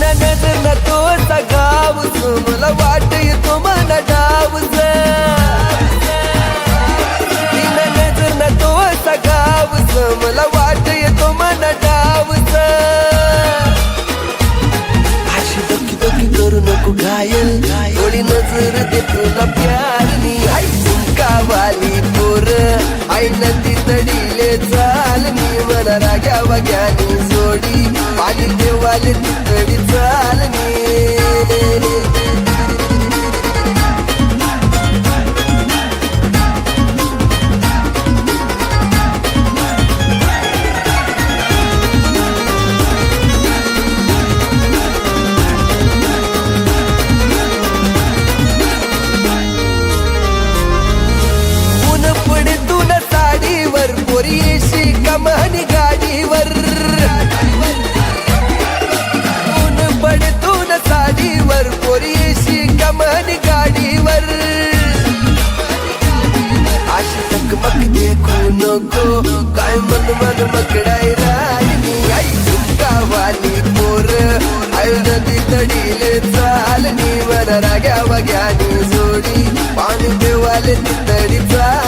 तिला नजर ना तो गावच मला वाट येतो मन डावच तिला नजर ना तो गावच मला वाट येतो मन डावच अशी दोकी दोकी करू नको घायल थोडी नजर दे तुला प्यारनी आई झुमका वाली पोर आई नदी तडीले चालनी मला राग्या वाग्यानी जोडी पाणी देवाले तितडी चालनी पोरीशी कमानी गाडीवर ऊन पडतून साडीवर पोरीशी कमानी गाडीवर अशी चकमक देखू नको काय मन मन मकडाय राहिली आई झुमका वाली पोर आई नदी तडीले चालनी वर राग्या वाग्यानी जोडी पाणी देवाले तितडी चाल